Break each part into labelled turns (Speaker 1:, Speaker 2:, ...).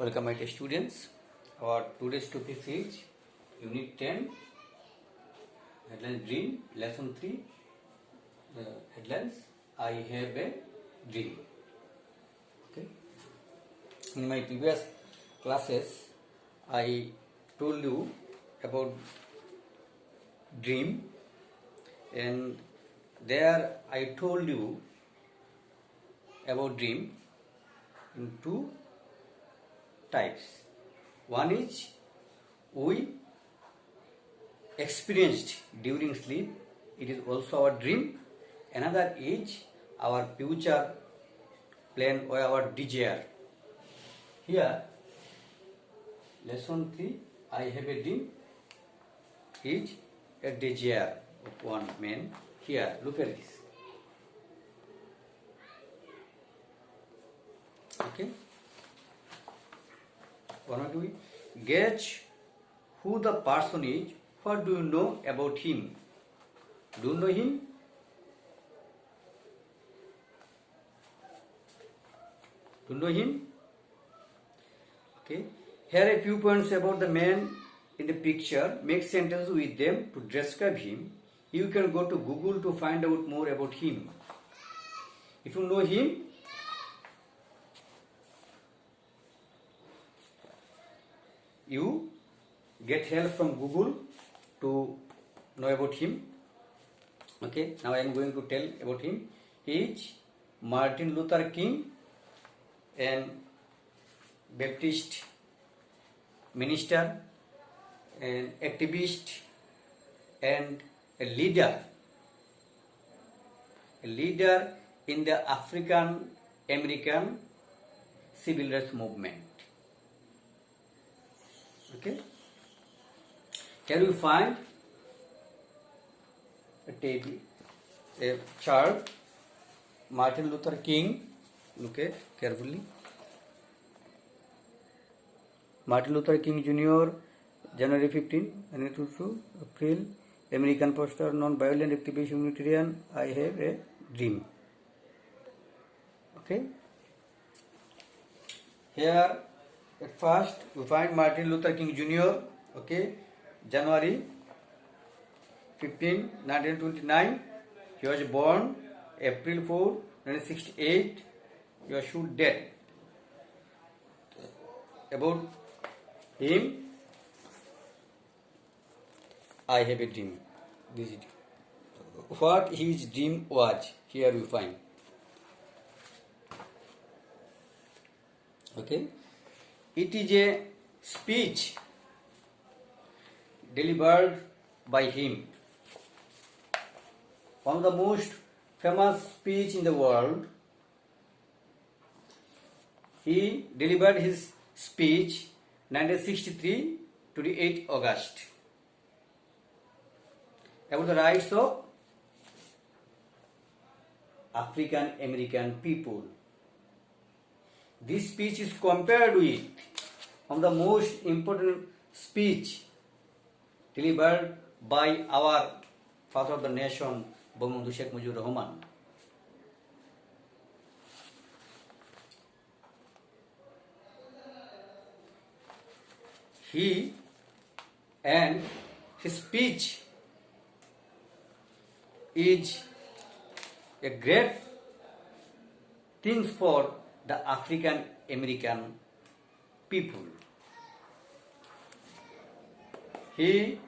Speaker 1: Welcome my dear students. Our today's topic is Unit 10, Headlines Dream, Lesson 3, Headlines I Have a Dream. Okay. In my previous classes, I told you about dream, and there I told you about dream in two types. One is we experienced during sleep, it is also our dream. Another is our future plan or our desire. Here, lesson 3, I have a dream, is a desire of one man. Here, look at this. Okay. One do we gauge who the person is? What do you know about him? Do you know him? Do you know him? Okay. Here are a few points about the man in the picture. Make sentences with them to describe him. You can go to Google to find out more about him. If you know him, you get help from Google to know about him. Okay, now I am going to tell about him. He is Martin Luther King, an Baptist minister, an activist, and a leader in the African American civil rights movement. Okay. Can you find a chart? Martin Luther King. Look at carefully. Martin Luther King Jr. January 15, 1922, April. American poster, non-violent activist, Unitarian. I have a dream. Okay. Here. At first, we find Martin Luther King Jr. Okay, January 15, 1929. He was born April 4, 1968. He was shot dead. About him, I have a dream. This is what his dream was. Here we find. Okay. It is a speech delivered by him. One of the most famous speech in the world. He delivered his speech 1963 to the 8th August about the rights of African American people. This speech is compared with one of the most important speech delivered by our father of the nation, Bangabandhu Sheikh Mujibur Rahman. He and his speech is a great thing for the African American people. He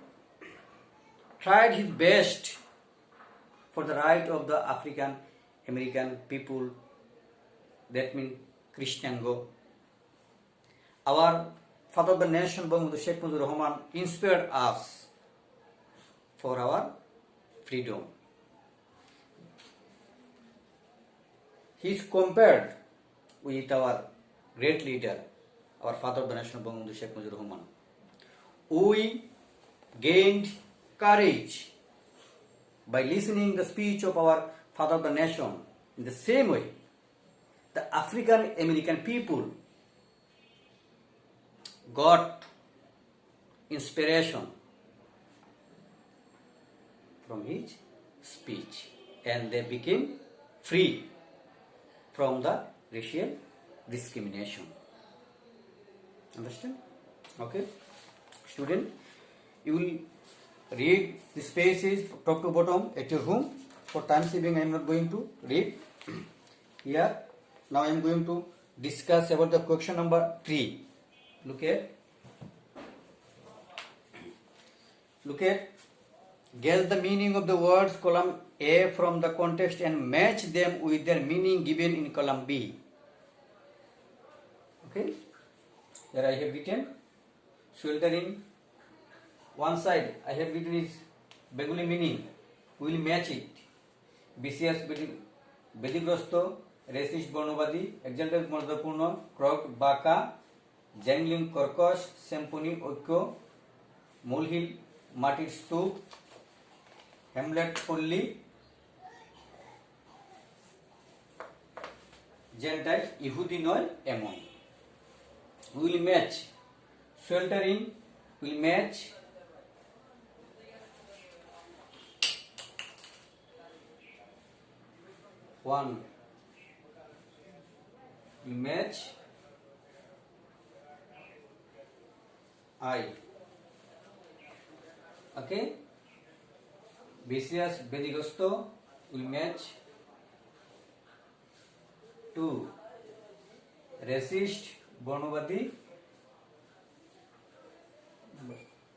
Speaker 1: tried his best for the right of the African American people, that means Christiango. Our father of the nation, Bangabandhu Sheikh Mujibur Rahman, inspired us for our freedom. He is compared with our great leader, our father of the nation, Bangabandhu Sheikh Mujibur Rahman. We gained courage by listening the speech of our father of the nation. In the same way, the African American people got inspiration from his speech, and they became free from the racial discrimination. Understand? Okay, student, you will read the spaces top to bottom at your home. For time saving, I am not going to read here. Now I am going to discuss about the question number 3. Look at guess the meaning of the words column A from the context and match them with their meaning given in column B. Okay, here I have written sheltering. One side I have written is Bengali meaning. We will match it. BCS ব্যতিগ্রস্ত, racist বর্ণবাদী, exalted মর্যাদাপূর্ণ, crooked বাঁকা, জ্যাংলিং কর্কশ, Symphony ঐক্য, মোলহিল মাটির স্তূপ, Hamlet পল্লী, Gentile ইহুদি নয় এমন। Will match sheltering, will match one, will match I. Okay, BCS ব্যতিগ্রস্ত will match 2, racist বর্ণবাদী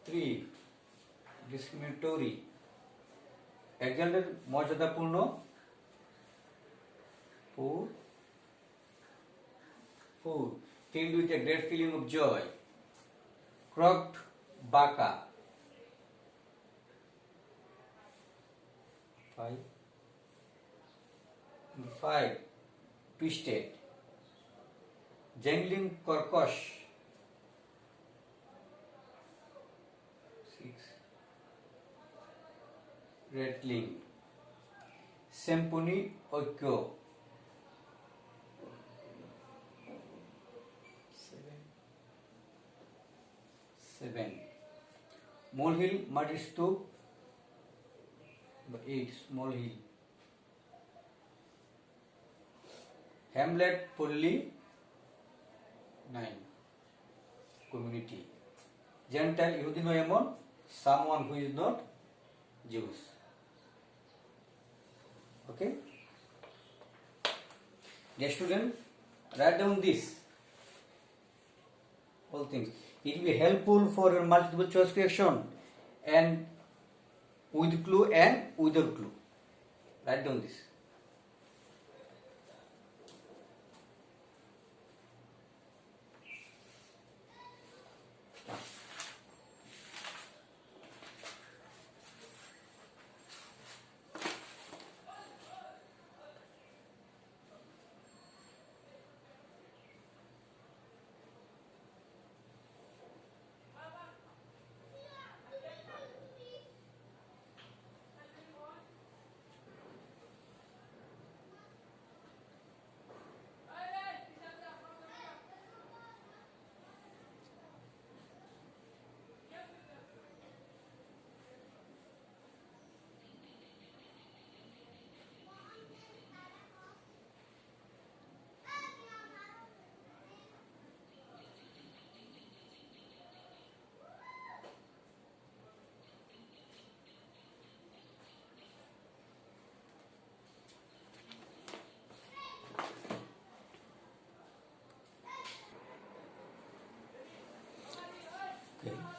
Speaker 1: 3, discriminatory, exalted মর্যাদাপূর্ণ 4, filled with a great feeling of joy, crooked baka 5, twisted, jangling korkosh 6, rattling, symphony oikyo 7, molehill মাটির স্তূপ 8, small hill, Hamlet পল্লী 9, community, Gentile ইহুদি নয় এমন, someone who is not Jews. Okay, dear student, write down this all things. It will be helpful for your multiple choice question and with clue and without clue. Write down this.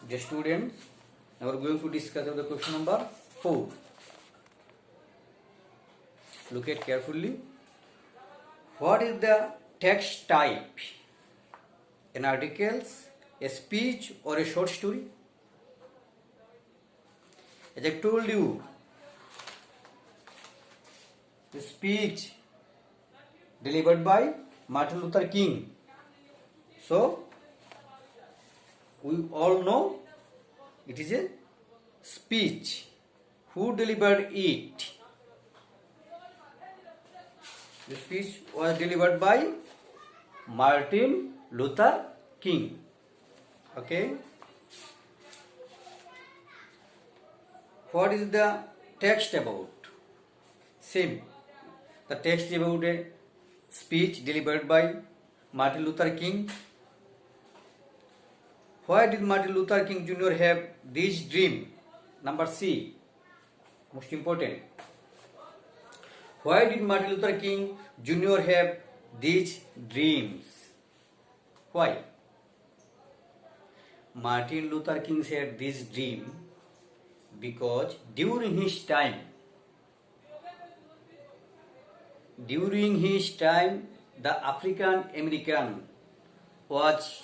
Speaker 1: Dear students, now we are going to discuss the question number 4. Look at carefully. What is the text type? An article, a speech, or a short story? As I told you, the speech delivered by Martin Luther King. So, we all know it is a speech. Who delivered it? The speech was delivered by Martin Luther King. Okay. What is the text about? Same. The text about a speech delivered by Martin Luther King. Why did Martin Luther King Jr. have this dream? Number C, most important. Why did Martin Luther King Jr. have these dreams? Why? Martin Luther King had this dream because during his time, the African American was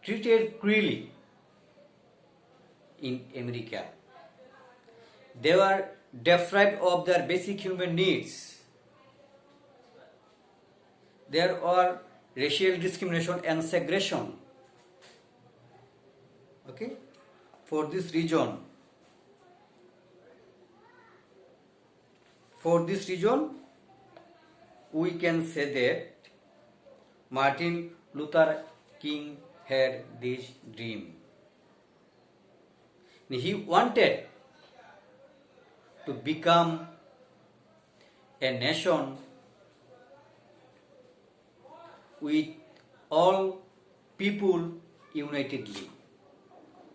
Speaker 1: treated cruelly in America. They were deprived of their basic human needs. There were racial discrimination and segregation. Okay? For this reason, we can say that Martin Luther King had this dream. He wanted to become a nation with all people unitedly.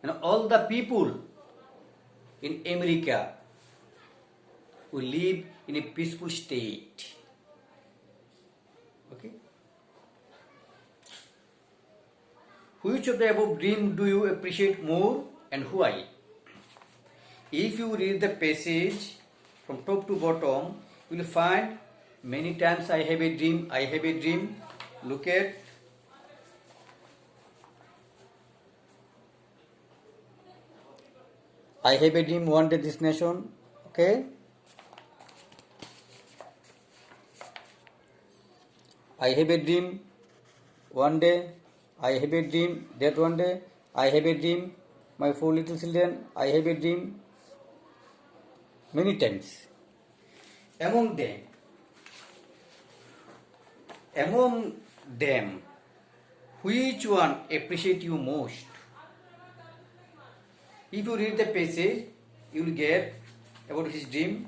Speaker 1: And all the people in America will live in a peaceful state. Okay? Which of the above dream do you appreciate more and why? If you read the passage from top to bottom, you will find many times I have a dream. Look at I have a dream one day this nation. Okay? I have a dream one day. I have a dream that one day. I have a dream, my 4 little children. I have a dream many times. Among them, which one appreciate you most? If you read the passage, you will get about his dream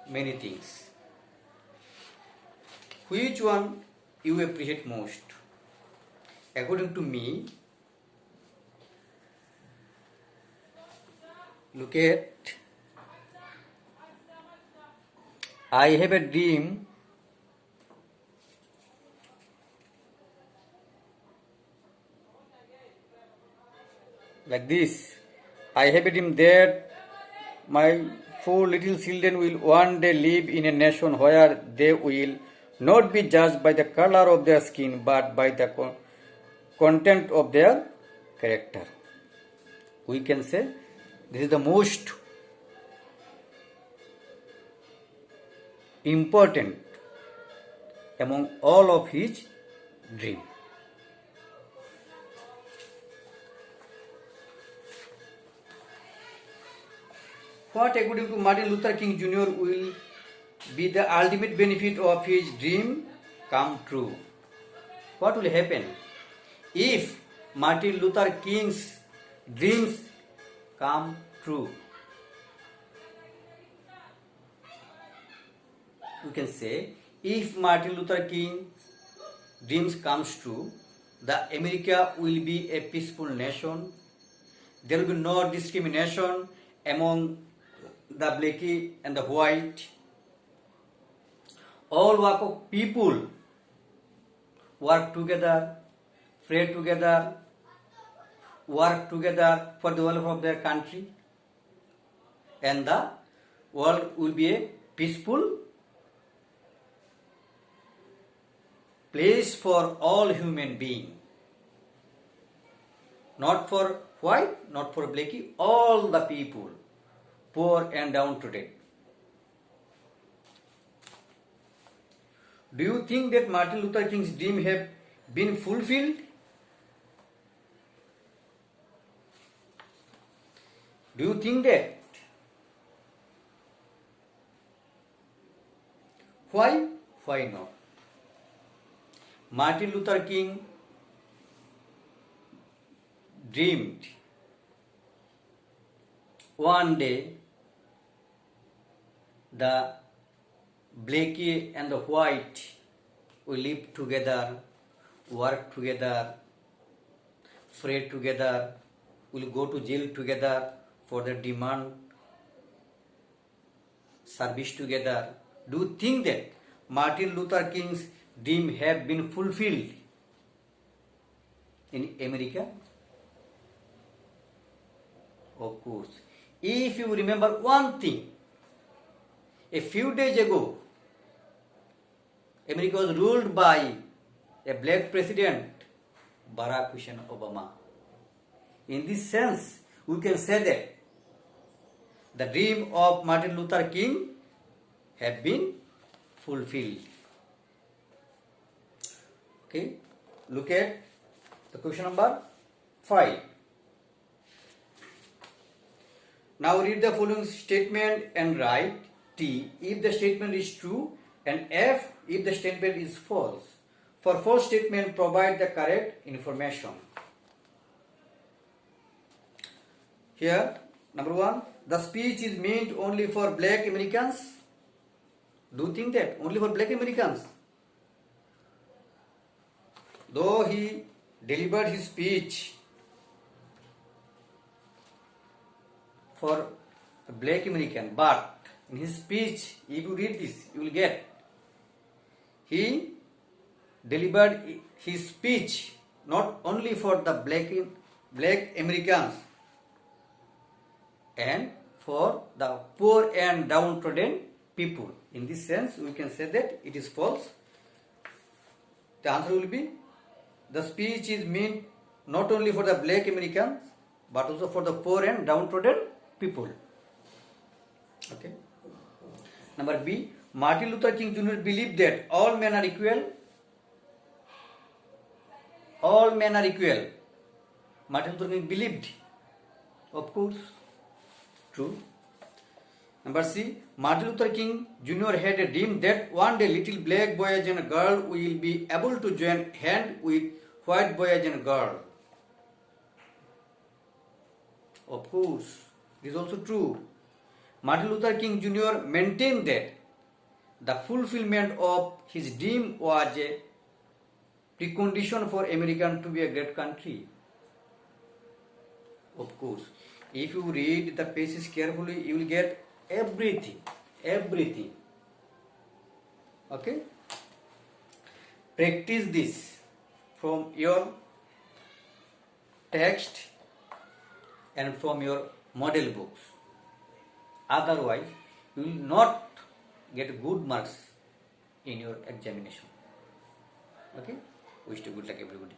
Speaker 1: many things. Which one you appreciate most? According to me, look at I have a dream like this. I have a dream that my 4 little children will one day live in a nation where they will not be judged by the color of their skin but by the content of their character. We can say this is the most important among all of his dream. What, according to Martin Luther King Jr., will be the ultimate benefit of his dream come true? What will happen if Martin Luther King's dreams come true? We can say, if Martin Luther King's dreams comes true, the America will be a peaceful nation. There will be no discrimination among the black and the white. All walk of people work together, pray together, work together for the welfare of their country, and the world will be a peaceful place for all human beings. Not for white, not for black, all the people, poor and downtrodden. Do you think that Martin Luther King's dream have been fulfilled? Do you think that? Why? Why not? Martin Luther King dreamed one day the black and the white will live together, work together, pray together, will go to jail together for the demand service together. Do you think that Martin Luther King's dream have been fulfilled in America? Of course. If you remember one thing, a few days ago, America was ruled by a black president, Barack Hussein Obama. In this sense, we can say that the dream of Martin Luther King have been fulfilled. Okay, look at the question number 5. Now read the following statement and write T if the statement is true and F if the statement is false. For false statement, provide the correct information. Here, number 1, the speech is meant only for black Americans. Do you think that? Only for black Americans? Though he delivered his speech for a black American, but in his speech, if you read this, you will get he delivered his speech not only for the black Americans and for the poor and downtrodden people. In this sense, we can say that it is false. The answer will be the speech is meant not only for the black Americans but also for the poor and downtrodden people. Okay. Number B, Martin Luther King Jr. believed that all men are equal. All men are equal. Martin Luther King believed. Of course. True. Number C, Martin Luther King Jr. had a dream that one day little black boys and girl will be able to join hand with white boys and girl. Of course, it is also true. Martin Luther King Jr. maintained that the fulfillment of his dream was a precondition for America to be a great country. Of course, if you read the passage carefully, you will get everything. Okay? Practice this from your text and from your model books. Otherwise, you will not get good marks in your examination. Okay? Wish you good luck, everybody.